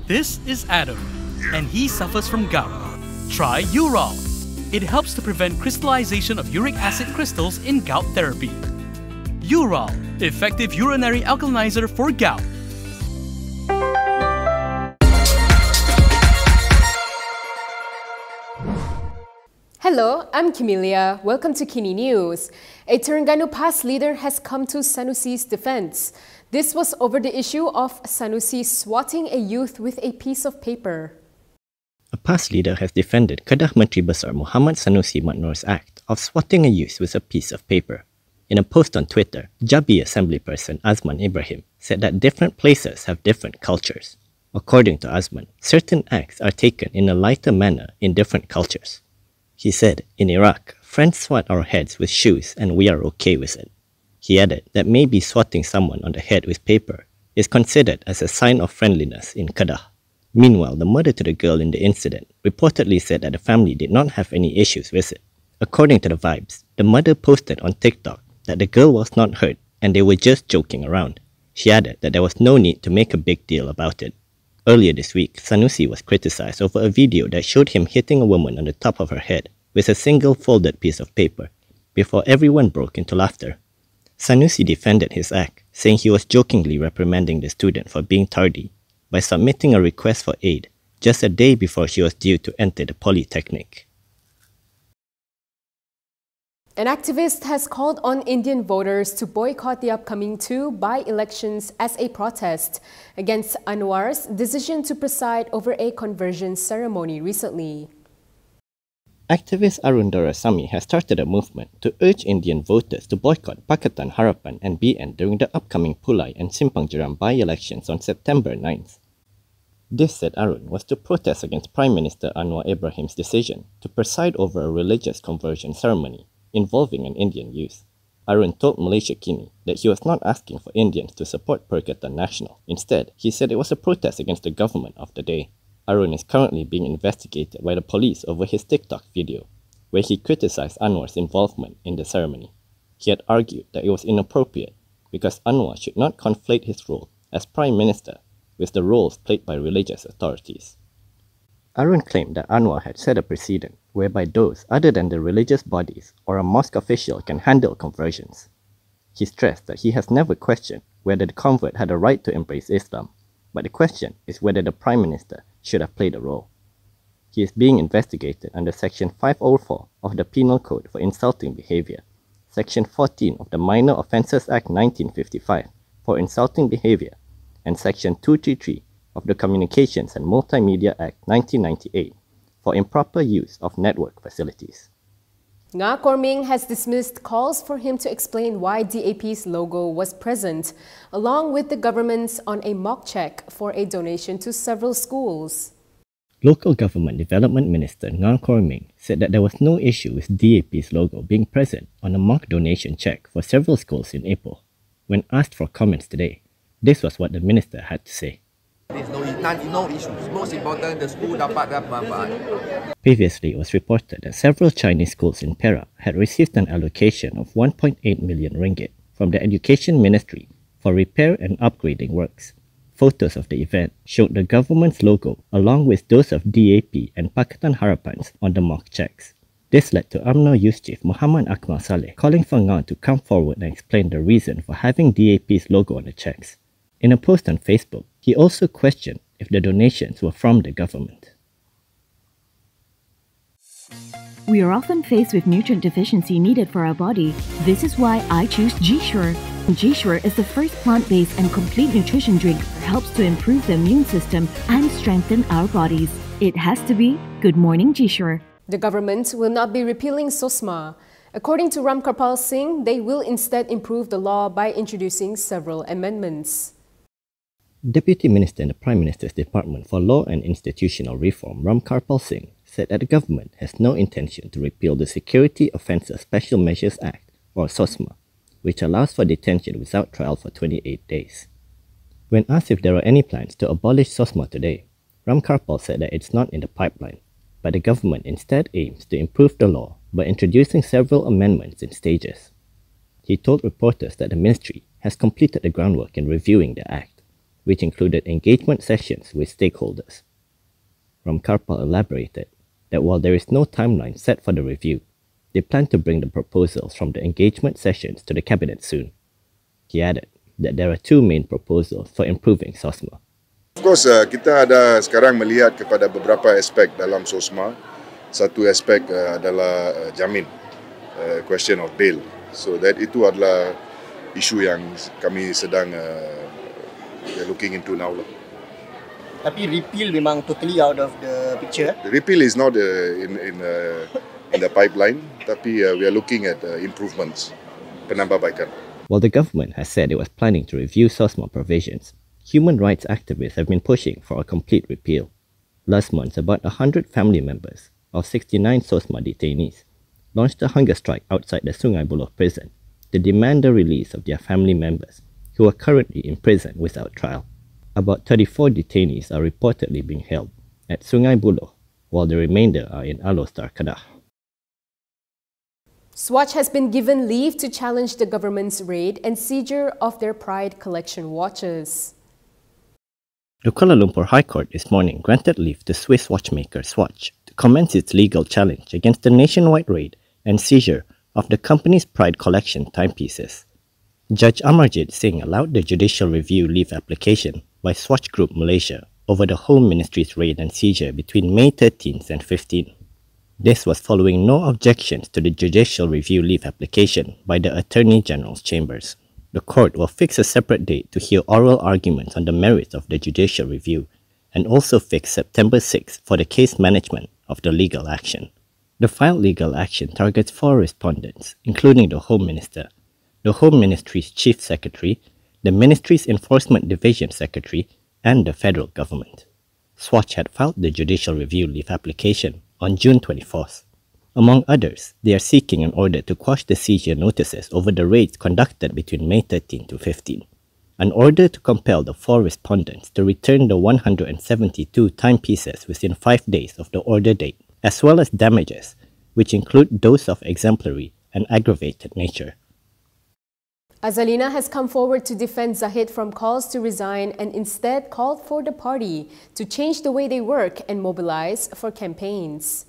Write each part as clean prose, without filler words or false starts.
This is Adam, and he suffers from gout. Try Urol. It helps to prevent crystallization of uric acid crystals in gout therapy. Urol, effective urinary alkalinizer for gout. Hello, I'm Camelia. Welcome to KiniNews. A Terengganu PAS leader has come to Sanusi's defense. This was over the issue of Sanusi swatting a youth with a piece of paper. A PAS leader has defended Kedah Menteri Besar Muhammad Sanusi Maknor's act of swatting a youth with a piece of paper. In a post on Twitter, Jabi assemblyperson Azman Ibrahim said that different places have different cultures. According to Azman, certain acts are taken in a lighter manner in different cultures. He said, in Iraq, friends swat our heads with shoes and we are okay with it. He added that maybe swatting someone on the head with paper is considered as a sign of friendliness in Kedah. Meanwhile, the mother to the girl in the incident reportedly said that the family did not have any issues with it. According to the Vibes, the mother posted on TikTok that the girl was not hurt and they were just joking around. She added that there was no need to make a big deal about it. Earlier this week, Sanusi was criticized over a video that showed him hitting a woman on the top of her head with a single folded piece of paper, before everyone broke into laughter. Sanusi defended his act, saying he was jokingly reprimanding the student for being tardy by submitting a request for aid just a day before she was due to enter the polytechnic. An activist has called on Indian voters to boycott the upcoming 2 by-elections as a protest against Anwar's decision to preside over a conversion ceremony recently. Activist Arun Dorasamy has started a movement to urge Indian voters to boycott Pakatan Harapan and BN during the upcoming Pulai and Simpang Jeram by-elections on September 9th. This, said Arun, was to protest against Prime Minister Anwar Ibrahim's decision to preside over a religious conversion ceremony involving an Indian youth. Arun told Malaysiakini that he was not asking for Indians to support Perikatan Nasional. Instead, he said it was a protest against the government of the day. Arun is currently being investigated by the police over his TikTok video, where he criticized Anwar's involvement in the ceremony. He had argued that it was inappropriate because Anwar should not conflate his role as Prime Minister with the roles played by religious authorities. Arun claimed that Anwar had set a precedent whereby those other than the religious bodies or a mosque official can handle conversions. He stressed that he has never questioned whether the convert had a right to embrace Islam, but the question is whether the Prime Minister should have played a role. He is being investigated under Section 504 of the Penal Code for insulting behavior, Section 14 of the Minor Offences Act 1955 for insulting behavior, and Section 233 of the Communications and Multimedia Act 1998 for improper use of network facilities. Nga Korming has dismissed calls for him to explain why DAP's logo was present, along with the government's on a mock check for a donation to several schools. Local Government Development Minister Nga Korming said that there was no issue with DAP's logo being present on a mock donation check for several schools in April. When asked for comments today, this was what the minister had to say. There's no issues. Most important, the school dapat manfaat. Previously, it was reported that several Chinese schools in Perak had received an allocation of 1.8 million ringgit from the Education Ministry for repair and upgrading works. Photos of the event showed the government's logo along with those of DAP and Pakatan Harapan's on the mock checks. This led to UMNO Youth Chief Muhammad Akmal Saleh calling for Nga to come forward and explain the reason for having DAP's logo on the checks. In a post on Facebook, he also questioned if the donations were from the government. We are often faced with nutrient deficiency needed for our body. This is why I choose G-Sure. G-Sure is the first plant-based and complete nutrition drink that helps to improve the immune system and strengthen our bodies. It has to be Good Morning G-Sure. The government will not be repealing SOSMA. According to Ramkarpal Singh, they will instead improve the law by introducing several amendments. Deputy Minister in the Prime Minister's Department for Law and Institutional Reform, Ramkarpal Singh, said that the government has no intention to repeal the Security Offences Special Measures Act, or SOSMA, which allows for detention without trial for 28 days. When asked if there are any plans to abolish SOSMA today, Ramkarpal said that it's not in the pipeline, but the government instead aims to improve the law by introducing several amendments in stages. He told reporters that the ministry has completed the groundwork in reviewing the act. which included engagement sessions with stakeholders. Ramkarpal elaborated that while there is no timeline set for the review, they plan to bring the proposals from the engagement sessions to the Cabinet soon. He added that there are two main proposals for improving SOSMA. Of course, kita ada sekarang melihat kepada beberapa aspek dalam SOSMA. Satu aspek adalah jamin, question of bail. So that itu adalah isu yang kami sedang looking into now. Tapi repeal memang totally out of the picture. The repeal is not in the pipeline, tapi we are looking at improvements, penambahbaikan. While the government has said it was planning to review SOSMA provisions, human rights activists have been pushing for a complete repeal. Last month, about 100 family members of 69 SOSMA detainees launched a hunger strike outside the Sungai Buloh prison to demand the release of their family members who are currently in prison without trial. About 34 detainees are reportedly being held at Sungai Buloh, while the remainder are in Alostar, Kedah. Swatch has been given leave to challenge the government's raid and seizure of their Pride collection watches. The Kuala Lumpur High Court this morning granted leave to Swiss watchmaker Swatch to commence its legal challenge against the nationwide raid and seizure of the company's Pride collection timepieces. Judge Amarjit Singh allowed the judicial review leave application by Swatch Group Malaysia over the Home Ministry's raid and seizure between May 13th and 15th. This was following no objections to the judicial review leave application by the Attorney General's chambers. The court will fix a separate date to hear oral arguments on the merits of the judicial review and also fix September 6th for the case management of the legal action. The filed legal action targets 4 respondents, including the Home Minister, the Home Ministry's Chief Secretary, the Ministry's Enforcement Division Secretary, and the federal government. Swatch had filed the judicial review leave application on June 24th. Among others, they are seeking an order to quash the seizure notices over the raids conducted between May 13 to 15, an order to compel the 4 respondents to return the 172 timepieces within 5 days of the order date, as well as damages, which include those of exemplary and aggravated nature. Azalina has come forward to defend Zahid from calls to resign and instead called for the party to change the way they work and mobilize for campaigns.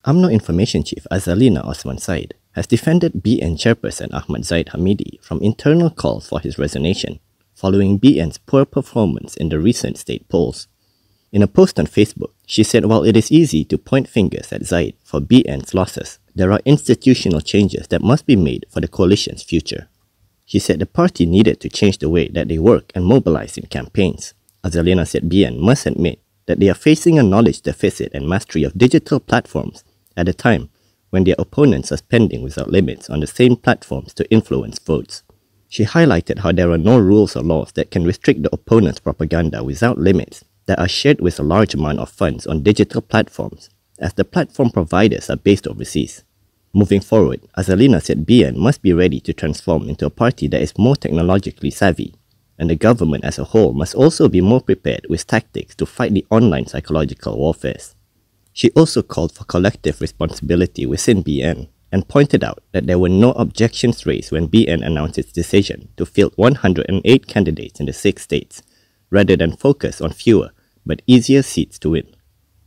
UMNO Information Chief Azalina Osman Said has defended BN Chairperson Ahmad Zaid Hamidi from internal calls for his resignation following BN's poor performance in the recent state polls. In a post on Facebook, she said while it is easy to point fingers at Zaid for BN's losses, there are institutional changes that must be made for the coalition's future. She said the party needed to change the way that they work and mobilize in campaigns. Azalina said BN must admit that they are facing a knowledge deficit and mastery of digital platforms at a time when their opponents are spending without limits on the same platforms to influence votes. She highlighted how there are no rules or laws that can restrict the opponent's propaganda without limits that are shared with a large amount of funds on digital platforms, as the platform providers are based overseas. Moving forward, Azalina said BN must be ready to transform into a party that is more technologically savvy, and the government as a whole must also be more prepared with tactics to fight the online psychological warfare. She also called for collective responsibility within BN and pointed out that there were no objections raised when BN announced its decision to field 108 candidates in the 6 states, rather than focus on fewer but easier seats to win.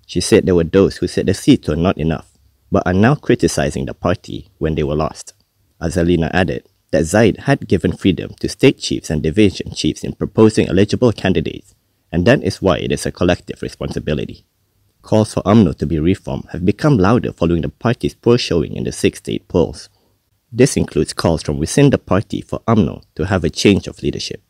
She said there were those who said the seats were not enough, but are now criticizing the party when they were lost. Azalina added that Zaid had given freedom to state chiefs and division chiefs in proposing eligible candidates, and that is why it is a collective responsibility. Calls for UMNO to be reformed have become louder following the party's poor showing in the 6 state polls. This includes calls from within the party for UMNO to have a change of leadership.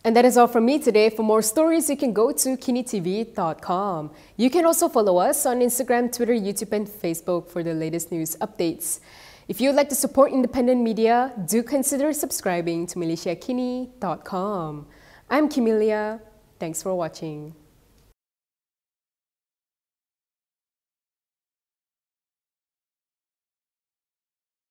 And that is all from me today. For more stories, you can go to Kinitv.com. You can also follow us on Instagram, Twitter, YouTube, and Facebook for the latest news updates. If you would like to support independent media, do consider subscribing to Malaysiakini.com. I'm Kimilia. Thanks for watching.